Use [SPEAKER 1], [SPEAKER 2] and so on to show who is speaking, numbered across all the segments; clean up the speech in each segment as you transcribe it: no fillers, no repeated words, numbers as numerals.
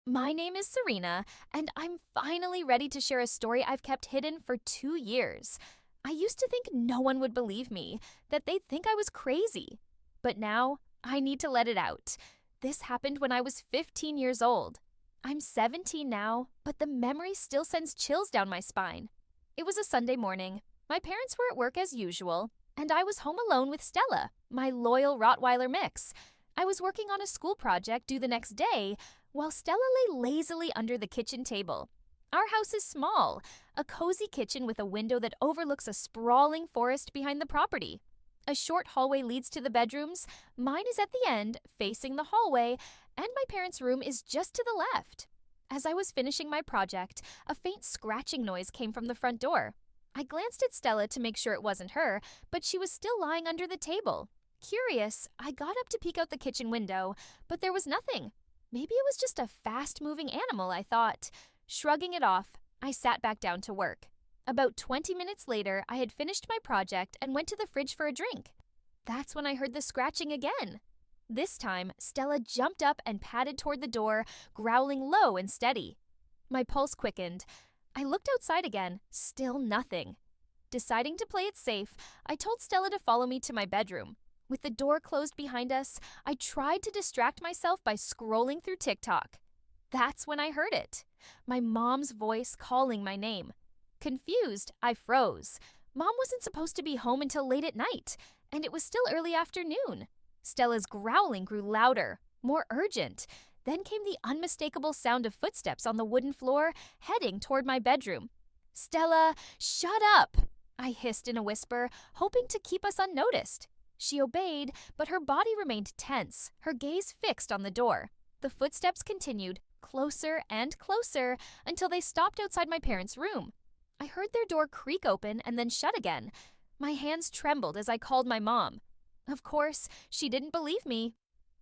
[SPEAKER 1] My name is Serena, and I'm finally ready to share a story I've kept hidden for 2 years. I used to think no one would believe me, that they'd think I was crazy. But now, I need to let it out. This happened when I was 15 years old. I'm 17 now, but the memory still sends chills down my spine. It was a Sunday morning. My parents were at work as usual, and I was home alone with Stella, my loyal Rottweiler mix. I was working on a school project due the next day while Stella lay lazily under the kitchen table. Our house is small, a cozy kitchen with a window that overlooks a sprawling forest behind the property. A short hallway leads to the bedrooms. Mine is at the end, facing the hallway, and my parents' room is just to the left. As I was finishing my project, a faint scratching noise came from the front door. I glanced at Stella to make sure it wasn't her, but she was still lying under the table. Curious, I got up to peek out the kitchen window, but there was nothing. Maybe it was just a fast-moving animal, I thought. Shrugging it off, I sat back down to work. About 20 minutes later, I had finished my project and went to the fridge for a drink. That's when I heard the scratching again. This time, Stella jumped up and padded toward the door, growling low and steady. My pulse quickened. I looked outside again, still nothing. Deciding to play it safe, I told Stella to follow me to my bedroom. With the door closed behind us, I tried to distract myself by scrolling through TikTok. That's when I heard it. My mom's voice calling my name. Confused, I froze. Mom wasn't supposed to be home until late at night, and it was still early afternoon. Stella's growling grew louder, more urgent. Then came the unmistakable sound of footsteps on the wooden floor, heading toward my bedroom. "Stella, shut up!" I hissed in a whisper, hoping to keep us unnoticed. She obeyed, but her body remained tense, her gaze fixed on the door. The footsteps continued, closer and closer, until they stopped outside my parents' room. I heard their door creak open and then shut again. My hands trembled as I called my mom. Of course, she didn't believe me.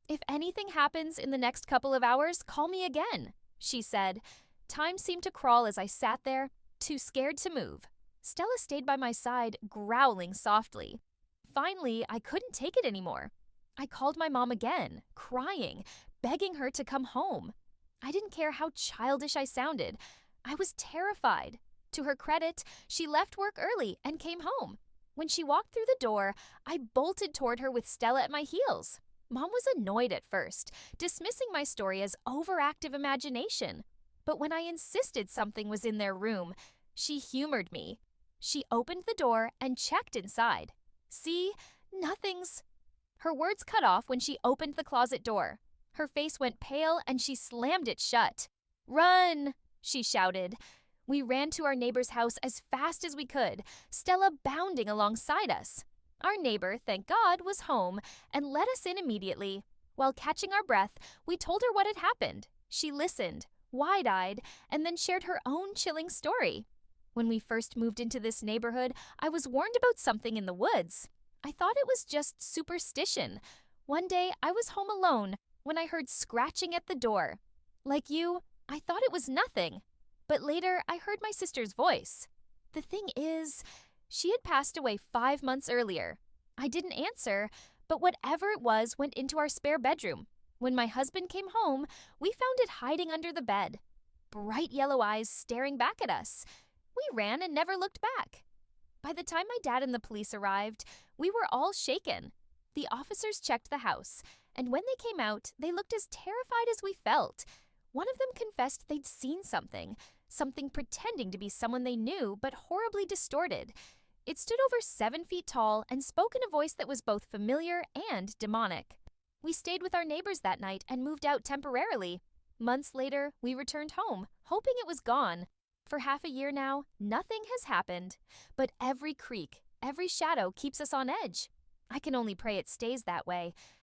[SPEAKER 1] "If anything happens in the next couple of hours, call me again," she said. Time seemed to crawl as I sat there, too scared to move. Stella stayed by my side, growling softly. Finally, I couldn't take it anymore. I called my mom again, crying, begging her to come home. I didn't care how childish I sounded. I was terrified. To her credit, she left work early and came home. When she walked through the door, I bolted toward her with Stella at my heels. Mom was annoyed at first, dismissing my story as overactive imagination. But when I insisted something was in their room, she humored me. She opened the door and checked inside. "See? Nothing's—" Her words cut off when she opened the closet door. Her face went pale and she slammed it shut. "Run!" she shouted. We ran to our neighbor's house as fast as we could, Stella bounding alongside us. Our neighbor, thank God, was home and let us in immediately. While catching our breath, we told her what had happened. She listened, wide-eyed, and then shared her own chilling story. When we first moved into this neighborhood, I was warned about something in the woods. I thought it was just superstition. One day, I was home alone when I heard scratching at the door. Like you, I thought it was nothing. But later, I heard my sister's voice. The thing is, she had passed away 5 months earlier. I didn't answer, but whatever it was went into our spare bedroom. When my husband came home, we found it hiding under the bed. Bright yellow eyes staring back at us. We ran and never looked back. By the time my dad and the police arrived, we were all shaken. The officers checked the house, and when they came out, they looked as terrified as we felt. One of them confessed they'd seen something pretending to be someone they knew, but horribly distorted. It stood over 7 feet tall and spoke in a voice that was both familiar and demonic. We stayed with our neighbors that night and moved out temporarily. Months later, we returned home, hoping it was gone. For half a year now, nothing has happened. But every creak, every shadow keeps us on edge. I can only pray it stays that way.